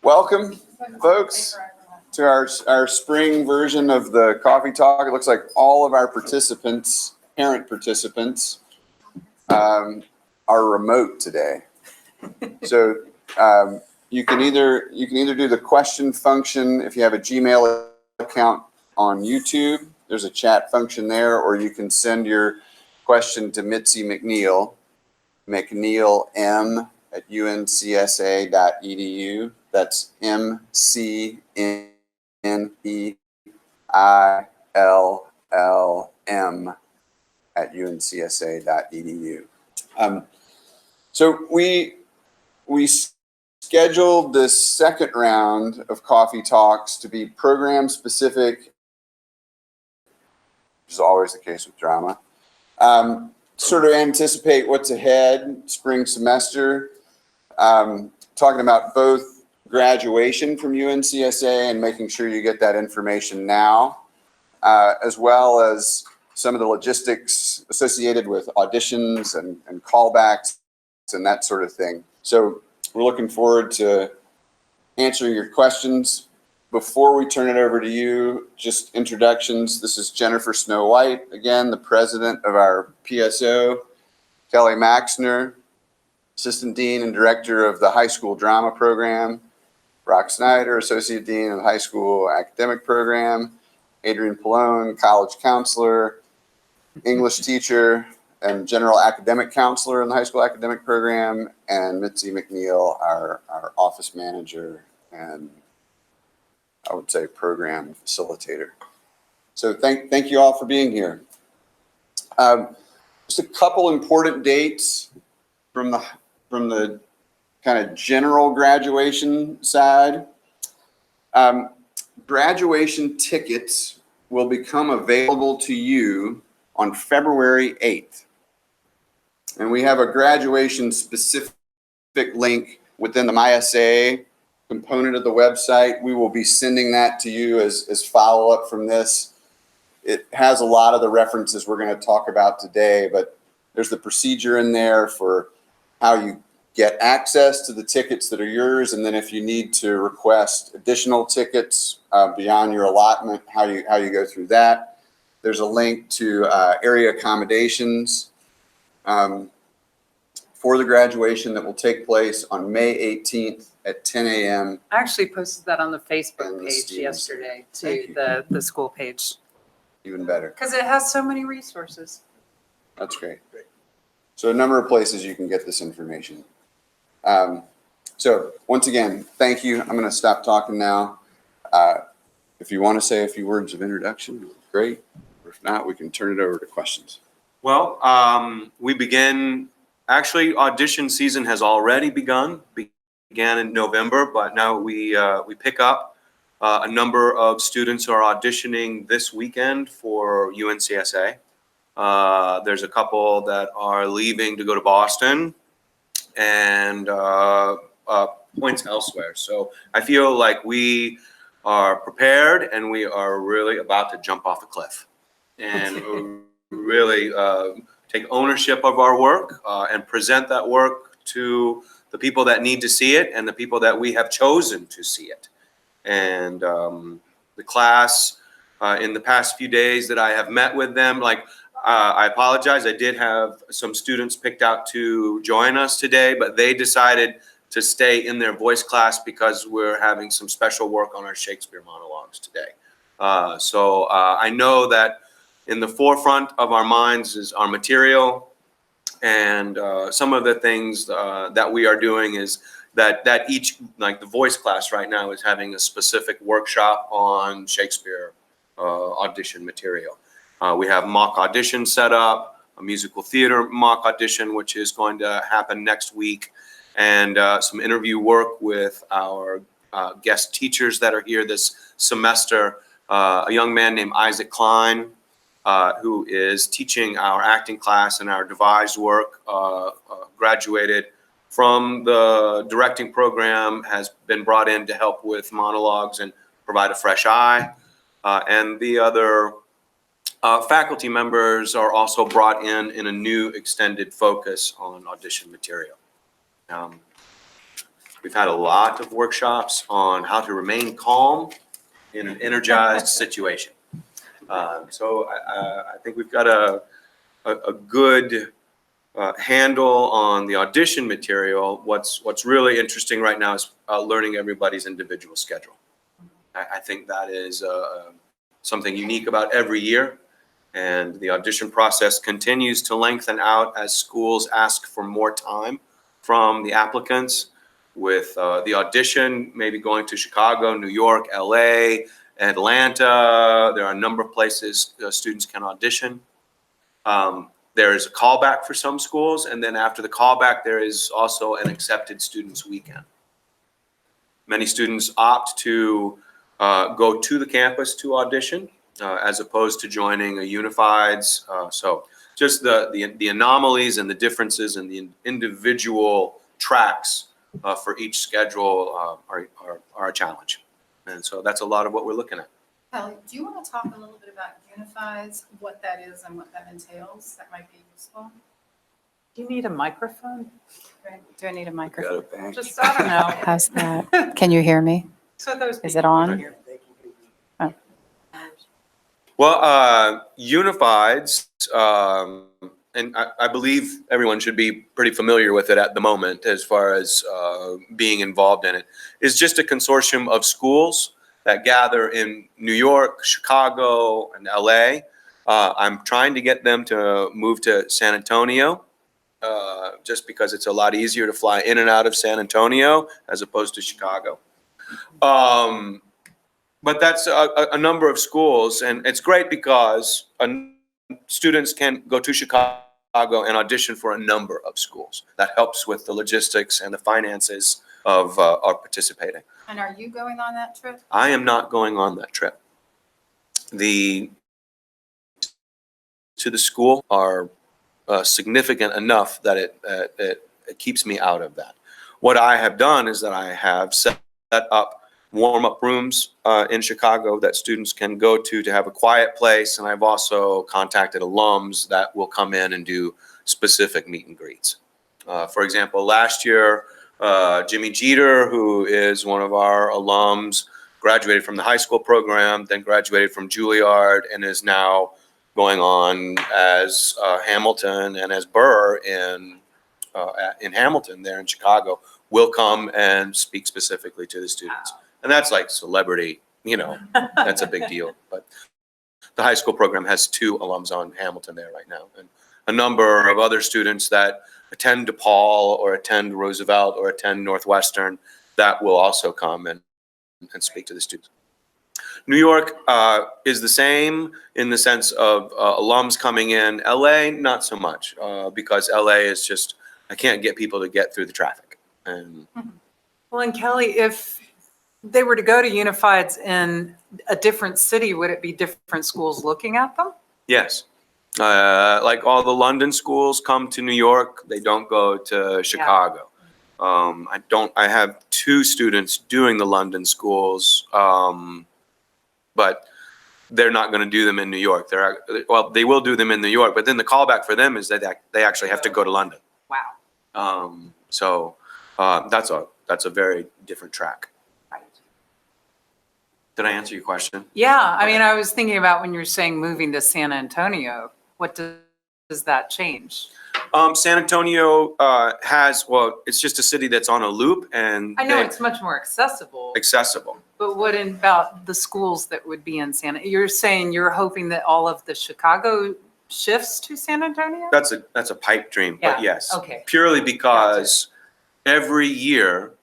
Welcome, folks, to our spring version of the Coffee Talk. It looks like all of our participants, parent participants, are remote today. So you can either do the question function if you have a Gmail account on YouTube. There's a chat function there, or you can send your question to Mitzi McNeil, McNeilM@uncsa.edu. That's McNeilM@uncsa.edu. So we scheduled this second round of coffee talks to be program specific, which is always the case with drama. Sort of anticipate what's ahead, spring semester, talking about both graduation from UNCSA and making sure you get that information now, as well as some of the logistics associated with auditions and callbacks and that sort of thing. So we're looking forward to answering your questions. Before we turn it over to you, just introductions. This is Jennifer Snow White, again, the president of our PSO, Kelly Maxner, assistant dean and director of the high school drama program, Brock Snyder, associate dean of the high school academic program, Adrian Pallone, college counselor, English teacher, and general academic counselor in the high school academic program, and Mitzi McNeil, our office manager and I would say program facilitator. So thank you all for being here. Just a couple important dates from the kind of general graduation side. Graduation tickets will become available to you on February 8th. And we have a graduation specific link within the MySA component of the website. We will be sending that to you as follow-up from this. It has a lot of the references we're going to talk about today, but there's the procedure in there for how you get access to the tickets that are yours, and then if you need to request additional tickets beyond your allotment, how you go through that. There's a link to area accommodations for the graduation that will take place on May 18th at 10 a.m. I actually posted that on the Facebook page yesterday to the school page. Even better. Because it has so many resources. That's great. So a number of places you can get this information. So once again, thank you. I'm going to stop talking now. If you want to say a few words of introduction, great. Or if not, we can turn it over to questions. Well, actually audition season has already began in November, but now we pick up. A number of students are auditioning this weekend for UNCSA. There's a couple that are leaving to go to Boston and points elsewhere. So I feel like we are prepared and we are really about to jump off a cliff and really take ownership of our work and present that work to the people that need to see it and the people that we have chosen to see it. And the class, in the past few days that I have met with them, I apologize, I did have some students picked out to join us today, but they decided to stay in their voice class because we're having some special work on our Shakespeare monologues today. So I know that in the forefront of our minds is our material, and some of the things that we are doing is that each, like the voice class right now is having a specific workshop on Shakespeare audition material. We have mock audition set up, a musical theater mock audition, which is going to happen next week, and some interview work with our guest teachers that are here this semester. A young man named Isaac Klein, who is teaching our acting class and our devised work, graduated from the directing program, has been brought in to help with monologues and provide a fresh eye. And the other faculty members are also brought in a new extended focus on audition material. We've had a lot of workshops on how to remain calm in an energized situation. So I think we've got a good handle on the audition material. What's really interesting right now is learning everybody's individual schedule. I think that is something unique about every year. And the audition process continues to lengthen out as schools ask for more time from the applicants, with the audition maybe going to Chicago, New York, LA, Atlanta. There are a number of places students can audition. There is a callback for some schools, and then after the callback, there is also an accepted students weekend. Many students opt to go to the campus to audition as opposed to joining a Unifieds. So just the anomalies and the differences in the individual tracks for each schedule are a challenge. And so that's a lot of what we're looking at. Kelly, do you want to talk a little bit about Unifieds, what that is and what that entails? That might be useful. Do you need a microphone? Do I need a microphone? Just, I don't know. How's that? Can you hear me? So those Is it on? Well, Unifieds, and I believe everyone should be pretty familiar with it at the moment as far as being involved in it, is just a consortium of schools that gather in New York, Chicago, and LA. I'm trying to get them to move to San Antonio, just because it's a lot easier to fly in and out of San Antonio as opposed to Chicago. But that's a number of schools, and it's great because students can go to Chicago and audition for a number of schools. That helps with the logistics and the finances of participating. And are you going on that trip? I am not going on that trip. To the school are significant enough that it keeps me out of that. What I have done is that I have set up warm-up rooms in Chicago that students can go to have a quiet place, and I've also contacted alums that will come in and do specific meet and greets. For example, last year, Jimmy Jeter, who is one of our alums, graduated from the high school program, then graduated from Juilliard, and is now going on as Hamilton and as Burr in Hamilton there in Chicago, will come and speak specifically to the students. And that's like celebrity, that's a big deal. But the high school program has 2 alums on Hamilton there right now, and a number of other students that attend DePaul or attend Roosevelt or attend Northwestern that will also come and speak to the students. New York is the same in the sense of alums coming in. LA, not so much, because LA is just, I can't get people to get through the traffic. And Well, and Kelly, if they were to go to Unifieds in a different city, would it be different schools looking at them? yes, like all the London schools come to New York, they don't go to Chicago. I have 2 students doing the London schools, but they're not going to do them in New York. They will do them in New York, but then the callback for them is that they actually have to go to London. Wow. So that's a very different track. Right. Did I answer your question? Yeah, I mean, I was thinking about when you're saying moving to San Antonio, what does that change? San Antonio it's just a city that's on a loop, and I know it's much more accessible, accessible. but what about the schools that would be in you're saying you're hoping that all of the Chicago shifts to San Antonio? That's a pipe dream, but Yeah, yes. okay. Purely because every year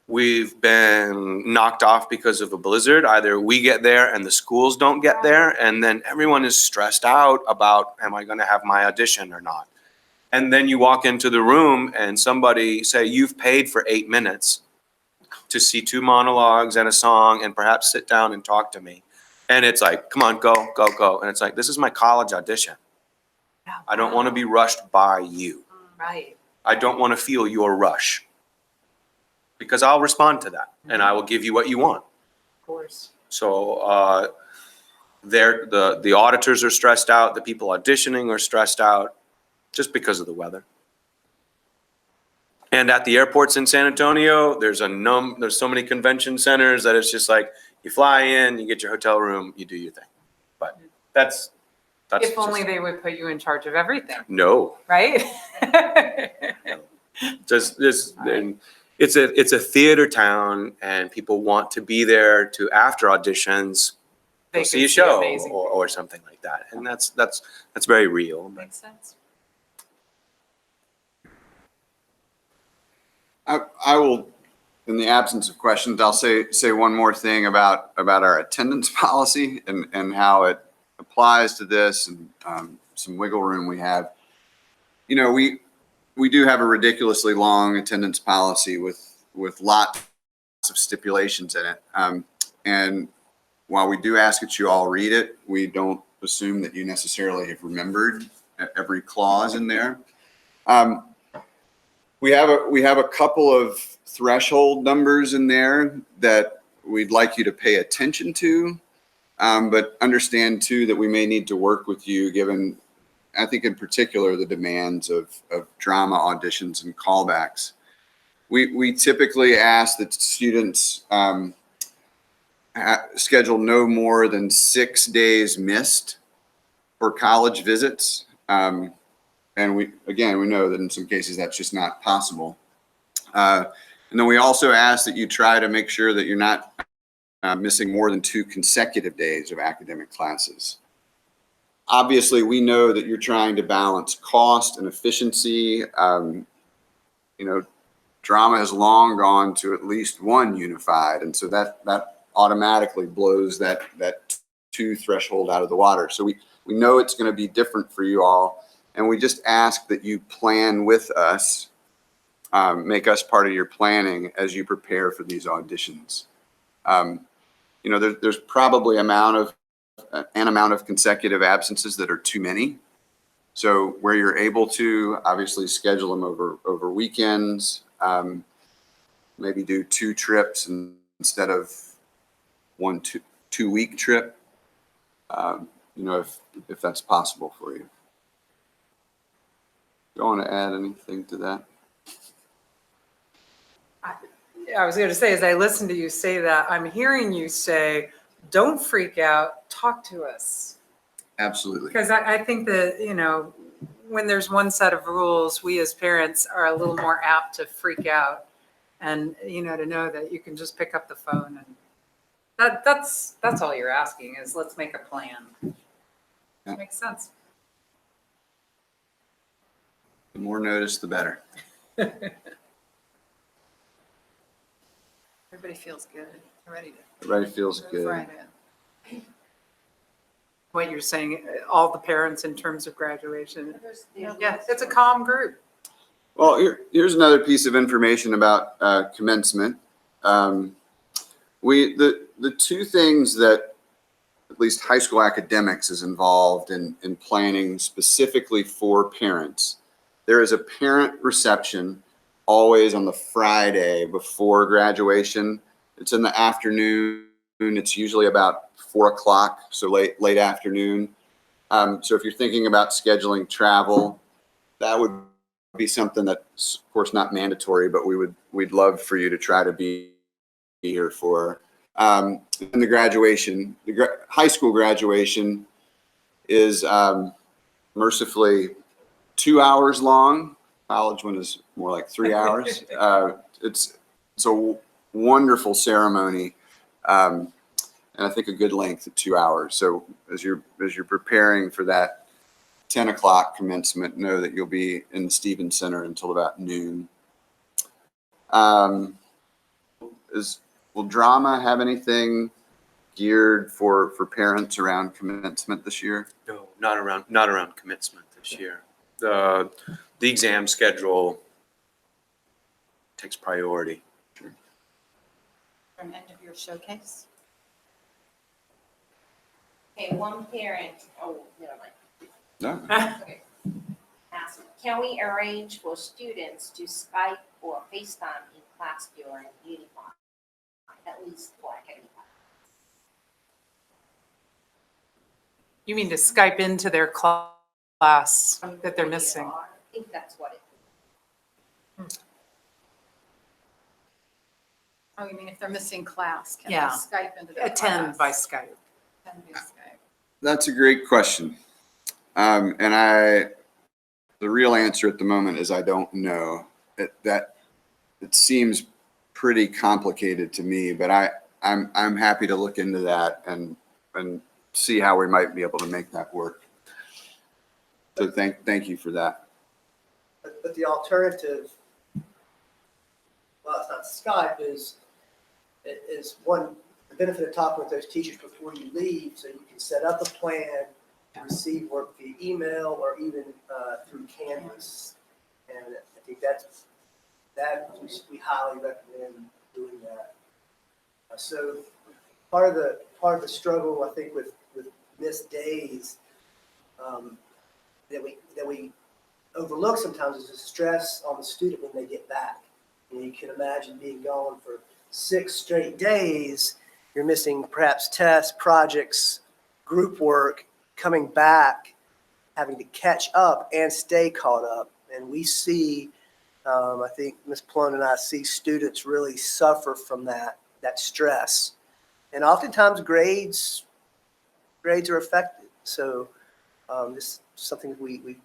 we've been knocked off because of a blizzard. Either we get there and the schools don't get there, and then everyone is stressed out about, am I going to have my audition or not? And then you walk into the room and somebody say, you've paid for 8 minutes to see 2 monologues and a song and perhaps sit down and talk to me. And it's like, come on, go, go, go. And it's like, this is my college audition. I don't want to be rushed by you. Right. I don't want to feel your rush, because I'll respond to that and I will give you what you want. Of course. So the auditors are stressed out. The people auditioning are stressed out just because of the weather. And at the airports in San Antonio, there's so many convention centers that it's just like, you fly in, you get your hotel room, you do your thing. But that's If only just- they would put you in charge of everything, No, right? just and it's a theater town, and people want to be there to, after auditions, They go see could a show amazing or something like that. And that's very real. But Makes sense. I will, in the absence of questions, I'll say one more thing about our attendance policy and how it applies to this, and some wiggle room we have. You know, we do have a ridiculously long attendance policy with lots of stipulations in it. And while we do ask that you all read it, we don't assume that you necessarily have remembered every clause in there. We have a couple of threshold numbers in there that we'd like you to pay attention to, but understand too that we may need to work with you, given, I think in particular, the demands of drama auditions and callbacks. We typically ask that students schedule no more than 6 days missed for college visits. And we know that in some cases that's just not possible. And then we also ask that you try to make sure that you're not missing more than 2 consecutive days of academic classes. Obviously, we know that you're trying to balance cost and efficiency. Drama has long gone to at least 1 unified, and so that automatically blows that 2 threshold out of the water. So we know it's going to be different for you all. And we just ask that you plan with us, make us part of your planning as you prepare for these auditions. There's probably an amount of consecutive absences that are too many. So where you're able to, obviously schedule them over weekends, maybe do 2 trips instead of 1 2-week trip, if that's possible for you. Do you want to add anything to that? I was going to say, as I listen to you say that, I'm hearing you say, don't freak out, talk to us. Absolutely. Because I think that, when there's one set of rules, we as parents are a little more apt to freak out, and, to know that you can just pick up the phone, and that's all you're asking is, let's make a plan. Yeah. Makes sense. The more notice, the better. Everybody feels good. They're ready to Everybody feels move good. right in. What you're saying, all the parents in terms of graduation. Yeah, it's a calm group. Well, here's another piece of information about commencement. The 2 things that at least high school academics is involved in planning specifically for parents. There is a parent reception always on the Friday before graduation. It's in the afternoon. It's usually about 4 o'clock, so late afternoon. So if you're thinking about scheduling travel, that would be something that's, of course, not mandatory, but we'd love for you to try to be here for. And the graduation, high school graduation is mercifully 2 hours long. College one is more like 3 hours. It's a wonderful ceremony, and I think a good length of 2 hours. So as you're preparing for that 10 o'clock commencement, know that you'll be in the Stevens Center until about noon. Will drama have anything geared for parents around commencement this year? no, not around commencement this year. The exam schedule takes priority. From end of your showcase. Okay, one parent, never mind. No. Okay. Ask, can we arrange for students to Skype or FaceTime in class during Unify, at least for academic? You mean to Skype into their class that they're missing? I think that's what it is. Oh, you mean if they're missing class, can they Yeah. Skype into their Attend class? by Skype. Attend via Skype. That's a great question. The real answer at the moment is I don't know. It seems pretty complicated to me, but I'm happy to look into that and see how we might be able to make that work. So thank you for that. But the alternative, well, it's not Skype, is one, the benefit of talking with those teachers before you leave, so you can set up a plan to receive work via email or even through Canvas. And I think that we highly recommend doing that. So part of the struggle, I think, with missed days that we overlook sometimes is the stress on the student when they get back. And you can imagine being gone for 6 straight days. You're missing perhaps tests, projects, group work, coming back, having to catch up and stay caught up. And we see, I think Ms. Plone and I see students really suffer from that stress. And oftentimes grades are affected. So this is something we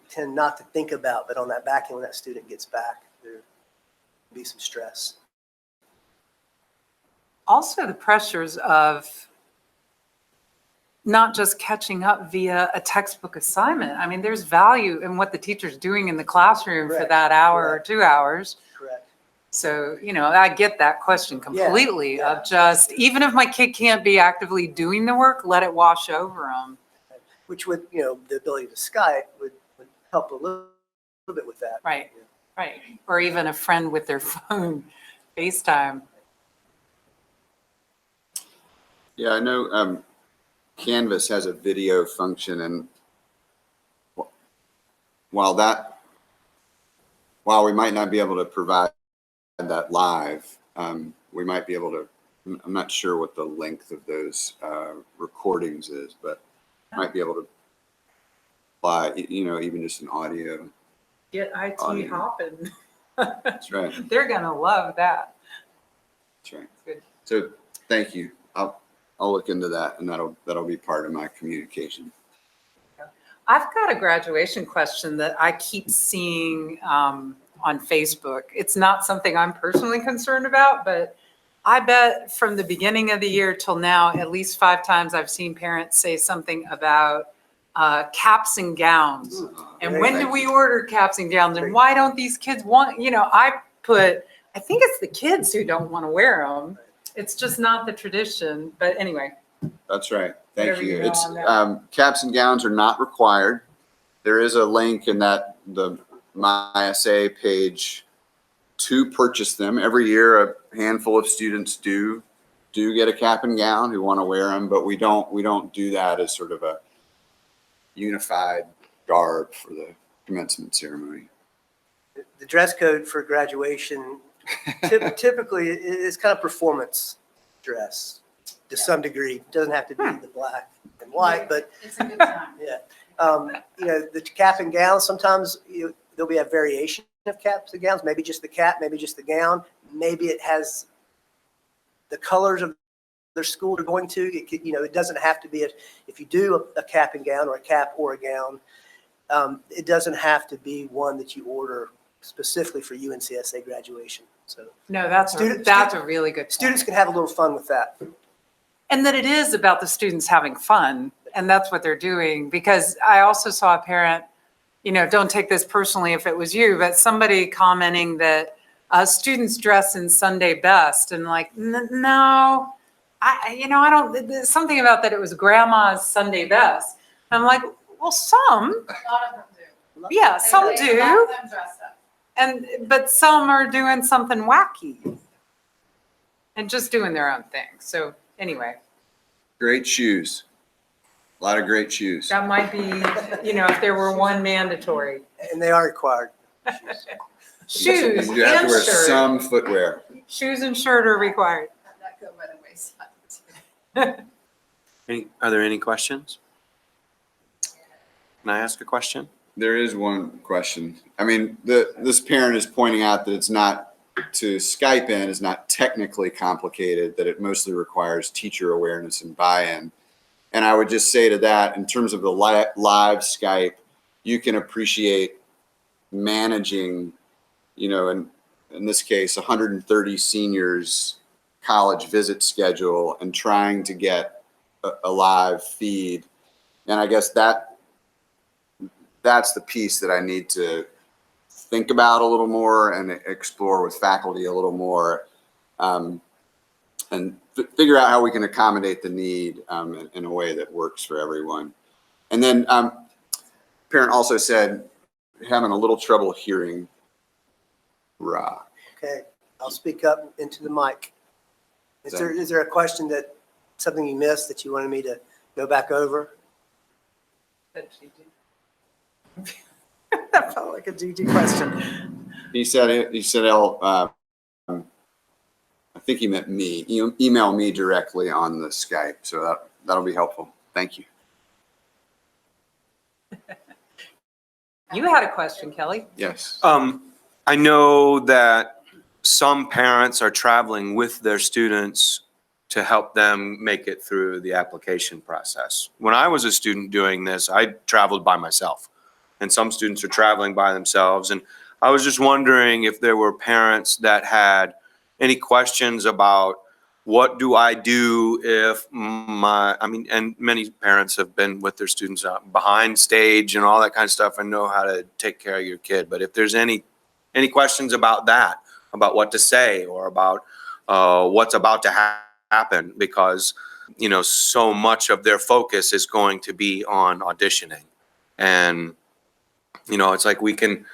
tend not to think about, but on that back end when that student gets back, there will be some stress. Also the pressures of not just catching up via a textbook assignment. I mean, there's value in what the teacher's doing in the classroom for Correct. that hour or Correct. 2 hours. Correct. So, I get that question completely yeah. of just, even if my kid can't be actively doing the work, let it wash over them. Which would, the ability to Skype would help a little bit with that. Right, right. Or even a friend with their phone, FaceTime. Yeah, I know Canvas has a video function, and while we might not be able to provide that live, we might be able to, I'm not sure what the length of those recordings is, but might be able to apply, even just an audio. Get IT Audio. hopping. That's right. They're gonna love that. That's right. Good. So thank you. I'll look into that, and that'll be part of my communication. I've got a graduation question that I keep seeing on Facebook. It's not something I'm personally concerned about, but I bet from the beginning of the year till now, at least 5 times I've seen parents say something about caps and gowns. And when do we order caps and gowns? And why don't these kids want, I think it's the kids who don't want to wear them. It's just not the tradition. But anyway. That's right. Thank Whatever you. you know It's on that. caps and gowns are not required. There is a link in the MySA page to purchase them. Every year, a handful of students do get a cap and gown who want to wear them, but we don't do that as sort of a unified garb for the commencement ceremony. The dress code for graduation typically is kind of performance dress to some degree. It doesn't have to be the black and white, but It's a good time. yeah. The cap and gown, sometimes there'll be a variation of caps and gowns, maybe just the cap, maybe just the gown. Maybe it has the colors of their school they're going to. It doesn't have to be, if you do a cap and gown or a cap or a gown, it doesn't have to be one that you order specifically for UNCSA graduation. So No, that's a really good point. students can have a little fun with that. And that it is about the students having fun, and that's what they're doing. Because I also saw a parent, don't take this personally if it was you, but somebody commenting that students dress in Sunday best, and like, no, I don't. There's something about that. It was grandma's Sunday best. I'm like, well, some, A lot of them do. yeah, some They do, let them dress up. but some are doing something wacky and just doing their own thing. So anyway. Great shoes. A lot of great shoes. That might be, if there were one mandatory. And they are required. Shoes You have to and wear shirt. some footwear. Shoes and shirt are required. Let that go by the wayside. Are there any questions? Can I ask a question? There is one question. I mean, this parent is pointing out that it's not to Skype in is not technically complicated, that it mostly requires teacher awareness and buy-in. And I would just say to that, in terms of the live Skype, you can appreciate managing, in this case, 130 seniors college visit schedule and trying to get a live feed. And I guess that's the piece that I need to think about a little more and explore with faculty a little more, and figure out how we can accommodate the need in a way that works for everyone. And then parent also said having a little trouble hearing Rock. Okay, I'll speak up into the mic. Is there a question something you missed that you wanted me to go back over? That felt like a GG question. He said, I think he meant me. Email me directly on the Skype. So that'll be helpful. Thank you. You had a question, Kelly. Yes. I know that some parents are traveling with their students to help them make it through the application process. When I was a student doing this, I traveled by myself, and some students are traveling by themselves. And I was just wondering if there were parents that had any questions about what do I do if and many parents have been with their students behind stage and all that kind of stuff and know how to take care of your kid. But if there's any questions about that, about what to say or about what's about to happen, because, so much of their focus is going to be on auditioning. And, it's like we can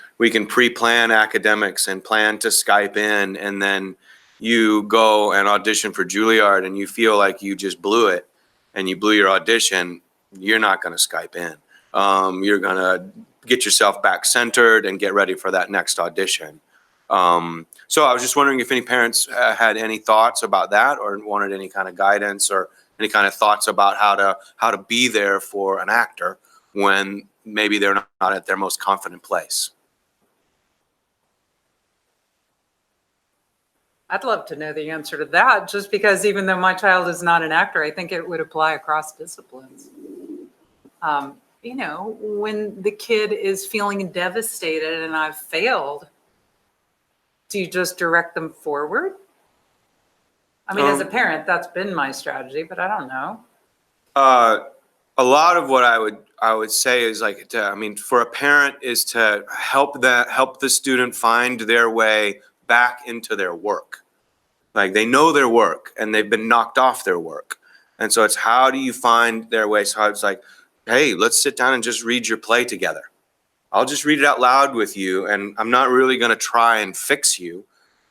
pre-plan academics and plan to Skype in, and then you go and audition for Juilliard and you feel like you just blew it and you blew your audition, you're not going to Skype in. You're going to get yourself back centered and get ready for that next audition. So I was just wondering if any parents had any thoughts about that, or wanted any kind of guidance or any kind of thoughts about how to be there for an actor when maybe they're not at their most confident place. I'd love to know the answer to that, just because even though my child is not an actor, I think it would apply across disciplines. When the kid is feeling devastated and I've failed, do you just direct them forward? As a parent, that's been my strategy, but I don't know. A lot of what I would say is for a parent is to help the student find their way back into their work. Like, they know their work and they've been knocked off their work. And so it's, how do you find their way? So I was like, hey, let's sit down and just read your play together. I'll just read it out loud with you, and I'm not really going to try and fix you.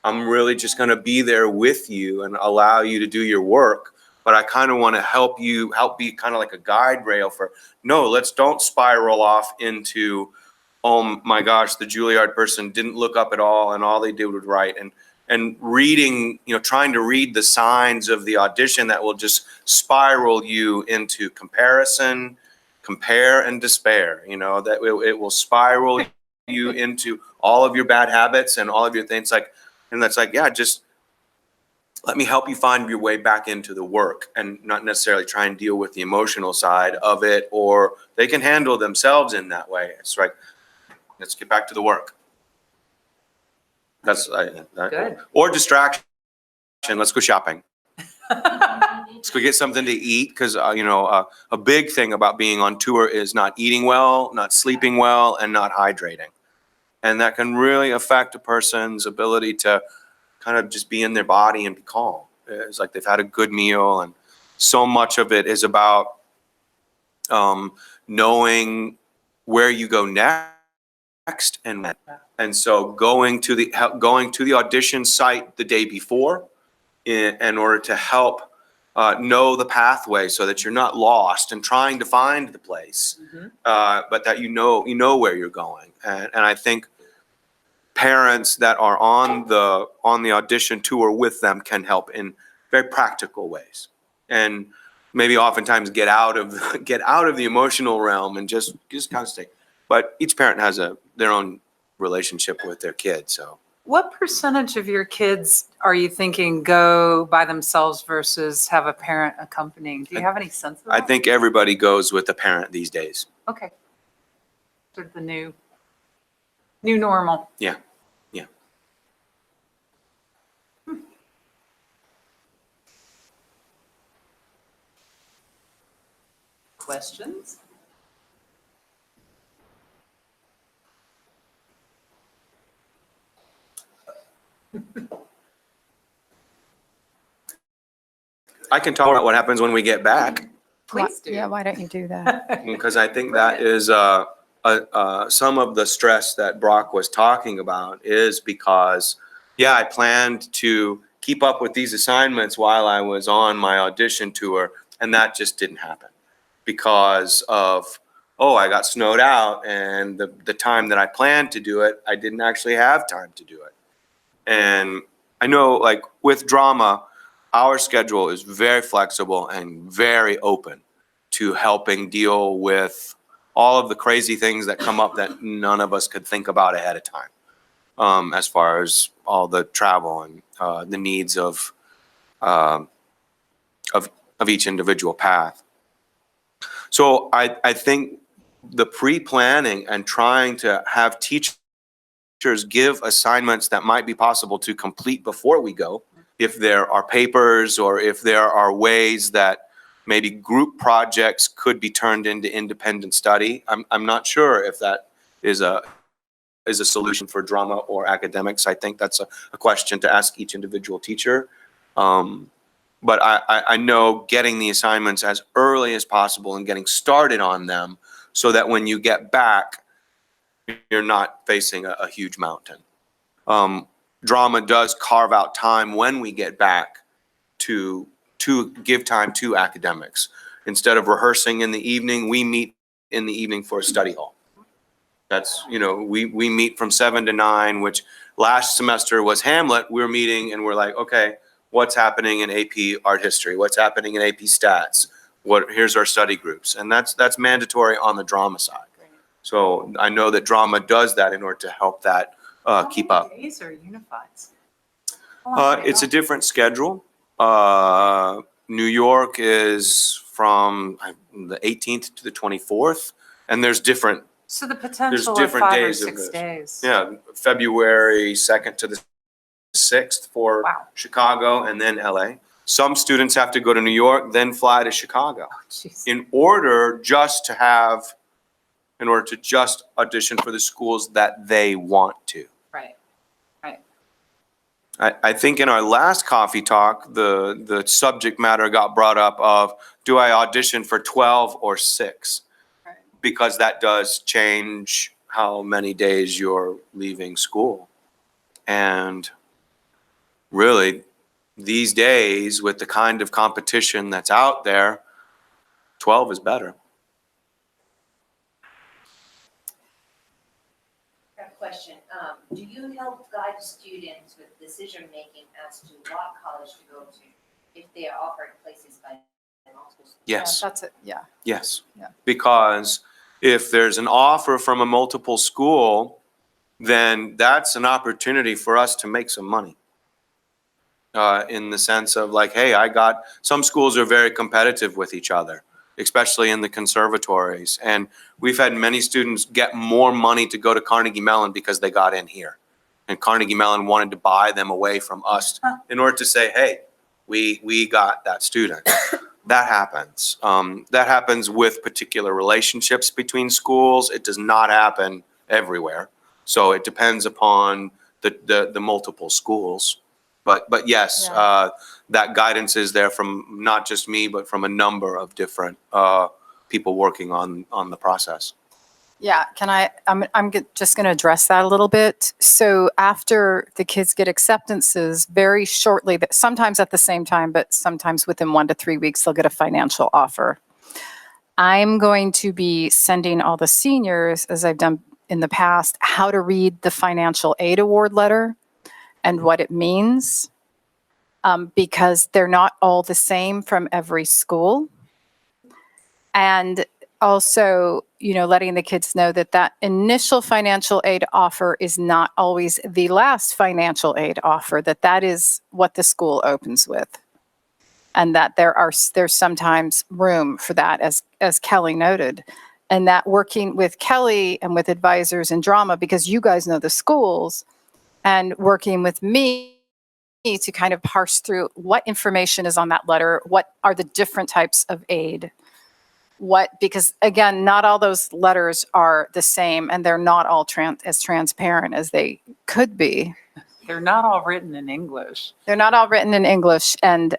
I'm really just going to be there with you and allow you to do your work. But I kind of want to help be kind of like a guide rail for, no, don't spiral off into, oh my gosh, the Juilliard person didn't look up at all and all they did was write. And reading, trying to read the signs of the audition that will just spiral you into comparison, compare and despair, that it will spiral you into all of your bad habits and all of your things. Just let me help you find your way back into the work, and not necessarily try and deal with the emotional side of it, or they can handle themselves in that way. It's like, let's get back to the work. That's Good. Or distraction. Let's go shopping. Let's go get something to eat, because a big thing about being on tour is not eating well, not sleeping well, and not hydrating, and that can really affect a person's ability to kind of just be in their body and be calm. It's like they've had a good meal, and so much of it is about knowing where you go next and when. And so going to the audition site the day before in order to help know the pathway, so that you're not lost and trying to find the place, but that you know where you're going. And I think parents that are on the audition tour with them can help in very practical ways, and maybe oftentimes get out of the emotional realm and just kind of stay. But each parent has their own relationship with their kid, so What percentage of your kids are you thinking go by themselves versus have a parent accompanying? Do you have any sense of that? I think everybody goes with a parent these days. Okay. Sort of the new normal. Yeah, yeah. Questions? I can talk about what happens when we get back, Please do. Yeah, why don't you do that? because I think that is some of the stress that Brock was talking about is because, yeah, I planned to keep up with these assignments while I was on my audition tour, and that just didn't happen because of, oh, I got snowed out, and the time that I planned to do it, I didn't actually have time to do it. And I know, like, with drama, our schedule is very flexible and very open to helping deal with all of the crazy things that come up that none of us could think about ahead of time, as far as all the travel and the needs of each individual path. So I think the pre-planning and trying to have teachers give assignments that might be possible to complete before we go, if there are papers or if there are ways that maybe group projects could be turned into independent study. I'm not sure if that is a solution for drama or academics. I think that's a question to ask each individual teacher. But I know getting the assignments as early as possible and getting started on them so that when you get back, you're not facing a huge mountain. Drama does carve out time when we get back to give time to academics. Instead of rehearsing in the evening, we meet in the evening for a study hall. That's, we meet from 7 to 9, which last semester was Hamlet. We're meeting and we're like, okay, what's happening in AP Art History? What's happening in AP Stats? Here's our study groups. And that's mandatory on the drama side. So I know that drama does that in order to help that keep up. How many days are unified? How long are they It's a off? different schedule. New York is from the 18th to the 24th, and there's different, So the potential of different 5 or days of 6 this. days. yeah, February 2nd to the 6th for Wow. Chicago and then LA. Some students have to go to New York, then fly to Chicago Oh, jeez. in order to just audition for the schools that they want to. Right. I think in our last coffee talk, the subject matter got brought up of, do I audition for 12 or 6? Right. Because that does change how many days you're leaving school. And really, these days, with the kind of competition that's out there, 12 is better. I have a question. Do you help guide students with decision-making as to what college to go to if they are offered places by multiple schools? Yes. Yeah, that's it, yeah. Yes. Yeah. Because if there's an offer from a multiple school, then that's an opportunity for us to make some money. In the sense of like, hey, some schools are very competitive with each other, especially in the conservatories. And we've had many students get more money to go to Carnegie Mellon because they got in here. And Carnegie Mellon wanted to buy them away from us in order to say, hey, we got that student. That happens. That happens with particular relationships between schools. It does not happen everywhere. So it depends upon the multiple schools. But yes, that guidance is there from not just me, but from a number of different people working on the process. Yeah, just going to address that a little bit. So after the kids get acceptances, very shortly, but sometimes at the same time, but sometimes within 1 to 3 weeks, they'll get a financial offer. I'm going to be sending all the seniors, as I've done in the past, how to read the financial aid award letter and what it means, because they're not all the same from every school. And also, letting the kids know that that initial financial aid offer is not always the last financial aid offer, that is what the school opens with. And that there's sometimes room for that, as Kelly noted. And that working with Kelly and with advisors in drama, because you guys know the schools, and working with me to kind of parse through what information is on that letter, what are the different types of aid, because again, not all those letters are the same, and they're not all as transparent as they could be. They're not all written in English. They're not all written in English, and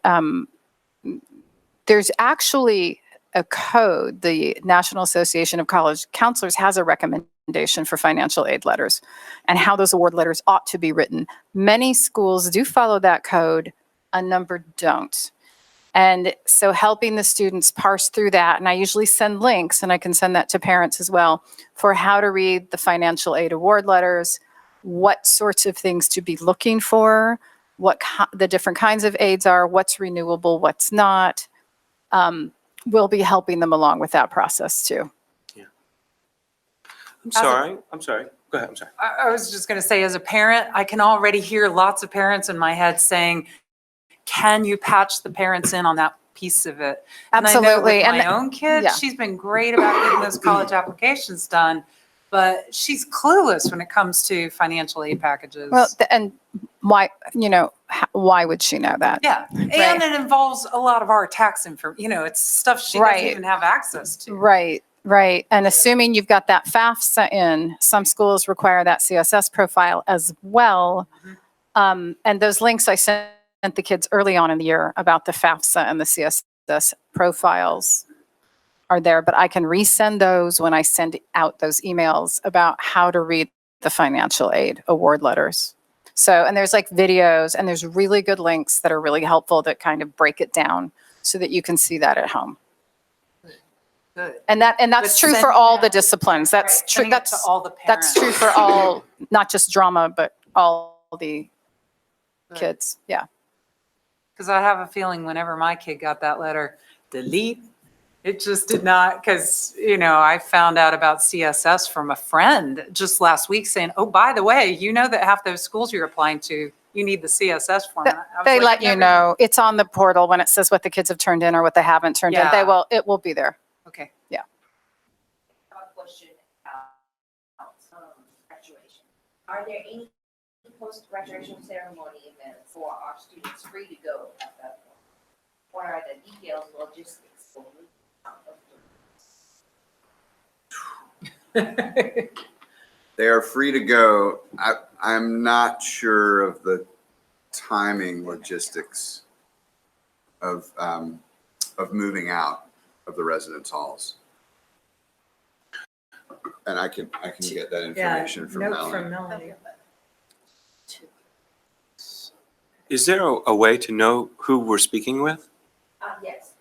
there's actually a code. The National Association of College Counselors has a recommendation for financial aid letters and how those award letters ought to be written. Many schools do follow that code, a number don't. And so helping the students parse through that, and I usually send links, and I can send that to parents as well, for how to read the financial aid award letters, what sorts of things to be looking for, what the different kinds of aids are, what's renewable, what's not. We'll be helping them along with that process too. I'm sorry. Go ahead, I'm sorry. I was just going to say, as a parent, I can already hear lots of parents in my head saying, can you patch the parents in on that piece of it? Absolutely. And I know with my own kid, yeah. she's been great about getting those college applications done, but she's clueless when it comes to financial aid packages. Well, and why, why would she know that? Yeah, and it involves a lot of our tax info, it's stuff she doesn't Right. even have access to. Right. And assuming you've got that FAFSA in, some schools require that CSS profile as well. And those links I sent the kids early on in the year about the FAFSA and the CSS profiles are there, but I can resend those when I send out those emails about how to read the financial aid award letters. So, and there's like videos, and there's really good links that are really helpful that kind of break it down so that you can see that at home. Good. And that's But true for send- all the disciplines. That's Right, true. sending it to all the That's parents. true for all, not just drama, but all the Good. kids. Yeah. Because I have a feeling whenever my kid got that letter, delete, it just did not, because, I found out about CSS from a friend just last week saying, oh, by the way, you know that half those schools you're applying to, you need the CSS format. I was They like, let you never- know. It's on the portal when it says what the kids have turned in or what they haven't turned in. Yeah. It will be there. Okay. I have a question about graduation. Are there any post-graduation ceremony events for our students free to go at that point? What are the details, logistics? They are free to go. I'm not sure of the timing logistics of moving out of the residence halls. And I can get that information from Melanie. Melanie. Is there a way to know who we're speaking with? Yes.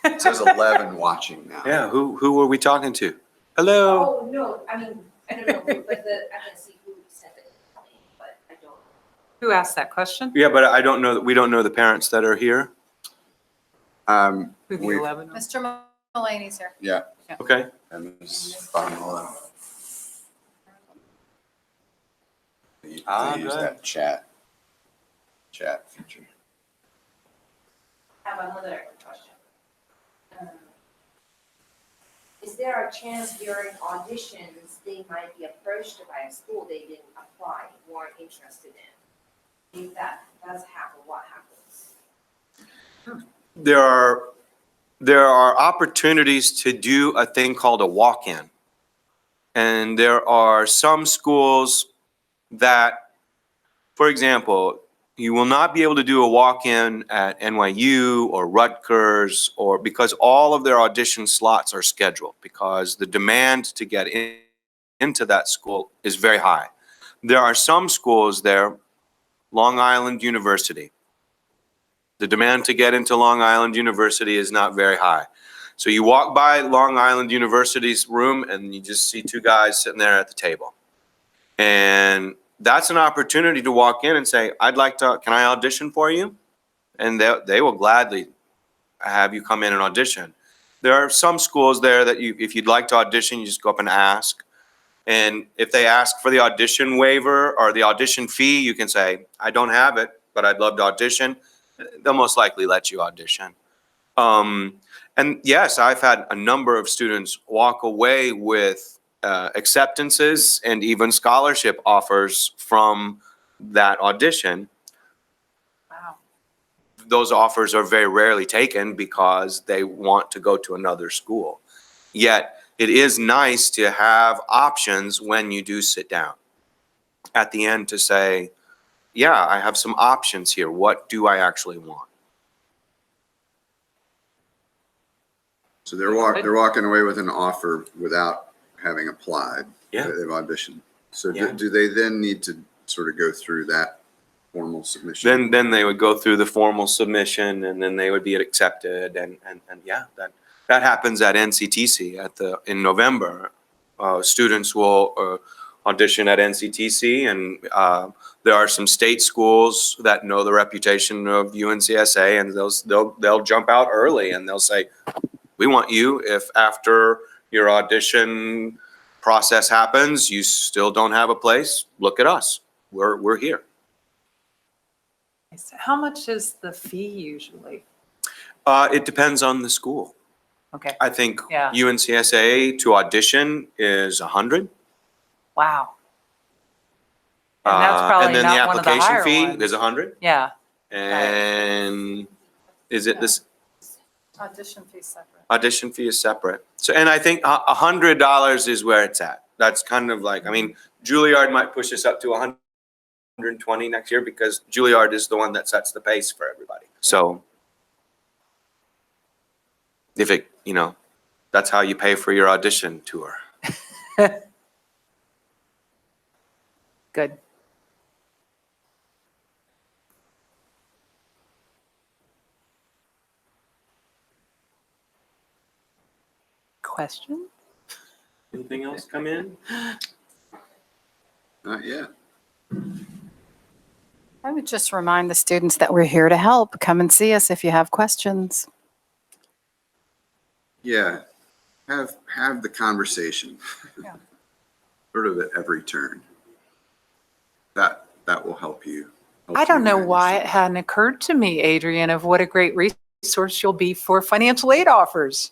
It says 11 watching now. Yeah, who were we talking to? Hello? Oh, no, I don't know, I can see who sent it, but I don't. Who asked that question? Yeah, but I don't know, we don't know the parents that are here. Who the We- 11 was? Mr. Mulaney's here. Yeah. Okay. And this is Bonilla. They use good. that chat feature. I have another question. Is there a chance during auditions, they might be approached by a school they didn't apply, weren't interested in? If that does happen, what happens? There are opportunities to do a thing called a walk-in. And there are some schools that, for example, you will not be able to do a walk-in at NYU or Rutgers, or because all of their audition slots are scheduled, because the demand to get into that school is very high. There are some schools there, Long Island University. The demand to get into Long Island University is not very high. So you walk by Long Island University's room and you just see two guys sitting there at the table. And that's an opportunity to walk in and say, can I audition for you? And they will gladly have you come in and audition. There are some schools there that if you'd like to audition, you just go up and ask. And if they ask for the audition waiver or the audition fee, you can say, I don't have it, but I'd love to audition. They'll most likely let you audition. And yes, I've had a number of students walk away with acceptances and even scholarship offers from that audition. Wow. Those offers are very rarely taken because they want to go to another school. Yet it is nice to have options when you do sit down at the end to say, yeah, I have some options here. What do I actually want? So they're walking away with an offer without having applied. Yeah. They've auditioned. So Yeah. do they then need to sort of go through that formal submission? Then they would go through the formal submission and then they would be accepted. And yeah, that happens at NCTC in November. Students will audition at NCTC, and there are some state schools that know the reputation of UNCSA, and they'll jump out early and they'll say, we want you. If after your audition process happens, you still don't have a place, look at us. We're here. How much is the fee usually? It depends on the school. Okay, I think Yeah. UNCSA to audition is 100. wow. And that's probably and then not the one of the application higher fee ones. is 100. Yeah, And is it this Audition fee separate. audition fee is separate? So, and I think $100 is where it's at. That's kind of like, I mean, Juilliard might push us up to 120 next year because Juilliard is the one that sets the pace for everybody. So if it, that's how you pay for your audition tour. good. Question? Anything else come in? Not yet. I would just remind the students that we're here to help. Come and see us if you have questions. Yeah. Have the conversation. Yeah. Sort of at every turn. That will help you. I don't know manage why it that. hadn't occurred to me, Adrian, of what a great resource you'll be for financial aid offers.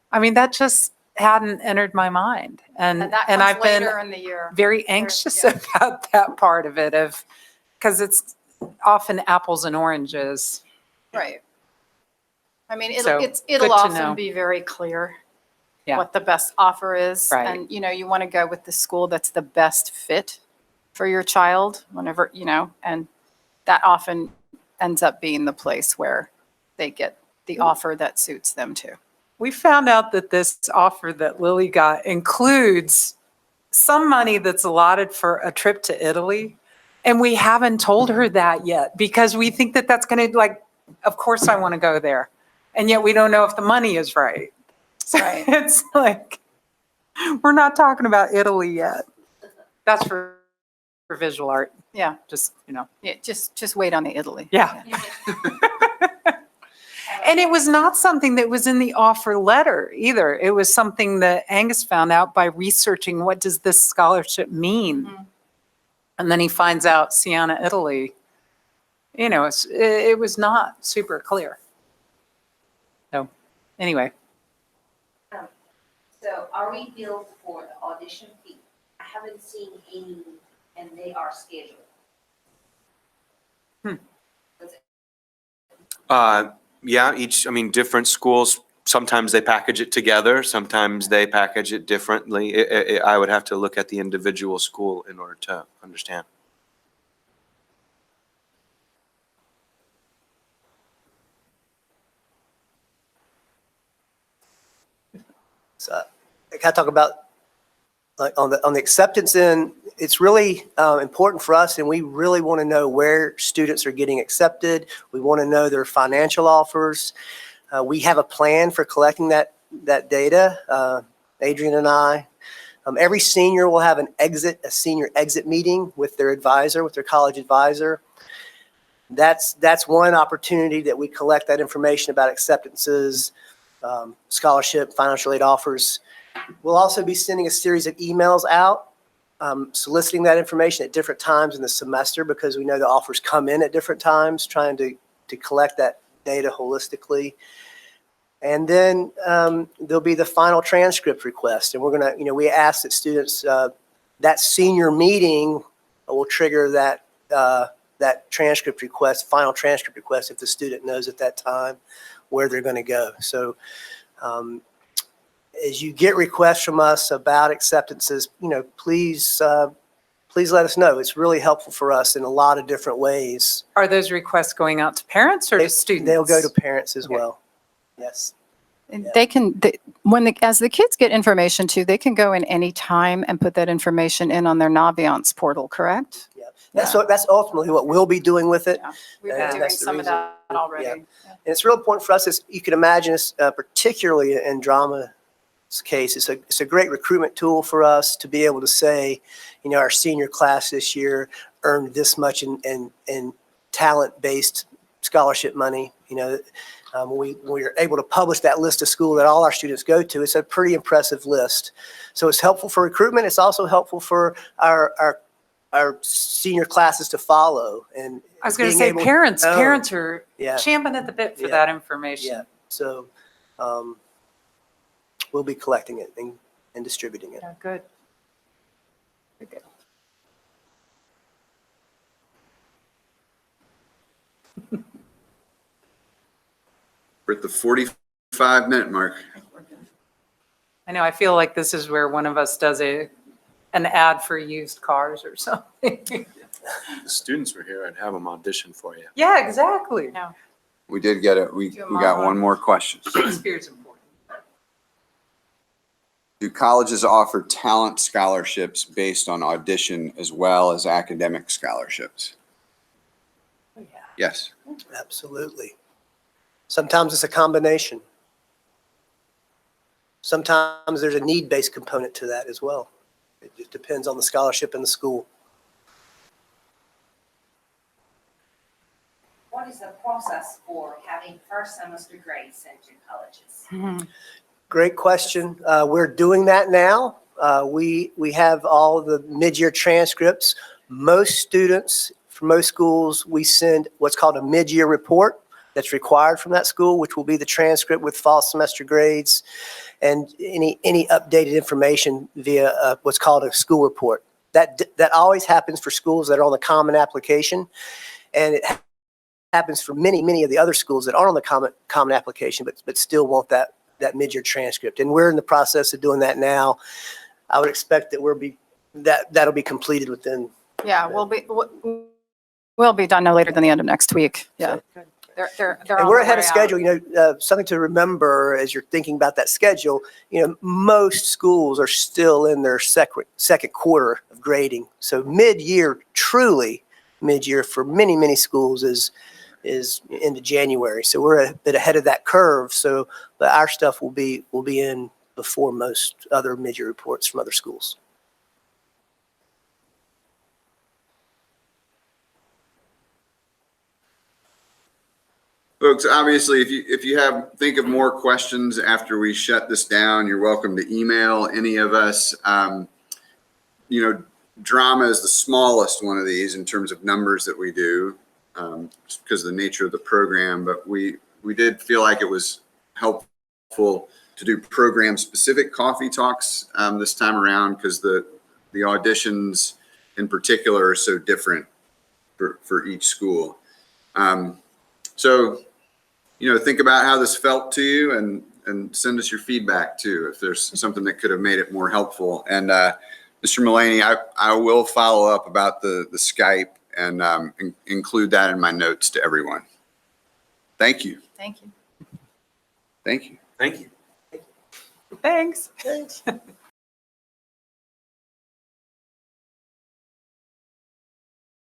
I mean, that just hadn't entered my mind. And that I've comes been later in the year. very anxious yeah. about that part of it because it's often apples and oranges. Right. I mean, So, it'll good to often know. be very clear Yeah. what the best offer is. Right. And, you want to go with the school that's the best fit for your child whenever, and that often ends up being the place where they get the offer that suits them too. We found out that this offer that Lily got includes some money that's allotted for a trip to Italy. And we haven't told her that yet because we think that that's going to of course I want to go there. And yet we don't know if the money is right. So Right. it's like, we're not talking about Italy yet. That's for visual art. Yeah. Just, Yeah, just wait on the Italy. Yeah. And it was not something that was in the offer letter either. It was something that Angus found out by researching what does this scholarship mean. Mhm. And then he finds out Siena, Italy. It was not super clear. So anyway, So are we billed for the audition fee? I haven't seen any, and they are scheduled. Yeah, different schools, sometimes they package it together, sometimes they package it differently. I would have to look at the individual school in order to understand. So I kind of talk about on the acceptance end, it's really important for us, and we really want to know where students are getting accepted. We want to know their financial offers. We have a plan for collecting that data. Adrian and I. Every senior will have a senior exit meeting with their advisor, with their college advisor. that's one opportunity that we collect that information about acceptances, scholarship, financial aid offers. We'll also be sending a series of emails out, soliciting that information at different times in the semester because we know the offers come in at different times, trying to collect that data holistically. And then there'll be the final transcript request. And we're going to, we ask that students, that senior meeting will trigger that transcript request, final transcript request, if the student knows at that time where they're going to go. So as you get requests from us about acceptances, please let us know. It's really helpful for us in a lot of different ways. Are those requests going out to parents or to students? They'll go to parents as Okay. well. Yes. And as the kids get information too, they can go in any time and put that information in on their Naviance portal, correct? That's ultimately what we'll be doing with it. Yeah. We've And been doing that's the some of reason- that already. yeah. And it's real important for us, as you can imagine, particularly in drama's case, it's a great recruitment tool for us to be able to say, our senior class this year earned this much in talent-based scholarship money. When we're able to publish that list of school that all our students go to, it's a pretty impressive list. So it's helpful for recruitment. It's also helpful for our senior classes to follow. And I was going to being say, able- parents Oh, are Yeah. champing at the bit for Yeah. that information. Yeah, so we'll be collecting it and distributing it. Yeah, good. Very good. We're at the 45-minute mark. I know, I feel like this is where one of us does an ad for used cars or something. The students were here, I'd have them audition for you. Yeah, exactly. Yeah. We did get it. We got one more question. Shakespeare's important. Do colleges offer talent scholarships based on audition as well as academic scholarships? Oh, yeah. Yes. Absolutely. Sometimes it's a combination. Sometimes there's a need-based component to that as well. It just depends on the scholarship and the school. What is the process for having first semester grades sent to colleges? Great question. We're doing that now. We have all the mid-year transcripts. Most students from most schools, we send what's called a mid-year report that's required from that school, which will be the transcript with fall semester grades and any updated information via what's called a school report. That always happens for schools that are on the Common Application, and it happens for many of the other schools that aren't on the Common Application, but still want that mid-year transcript. And we're in the process of doing that now. I would expect that that'll be completed within. Yeah, we'll be done no later than the end of next week. Yeah. They're And on we're their ahead way of out. schedule. Something to remember as you're thinking about that schedule, most schools are still in their second quarter of grading. So truly mid-year for many schools is into January. So we're a bit ahead of that curve. So, but our stuff will be in before most other mid-year reports from other schools. Folks, obviously, if you think of more questions after we shut this down, you're welcome to email any of us. Drama is the smallest one of these in terms of numbers that we do, just because of the nature of the program. But we did feel like it was helpful to do program-specific coffee talks this time around, because the auditions in particular are so different for each school. So, think about how this felt to you and send us your feedback too, if there's something that could have made it more helpful. And Mr. Mullaney, I will follow up about the Skype and include that in my notes to everyone. Thank you. Thank you. Thank you. Thank you. Thanks. Thanks.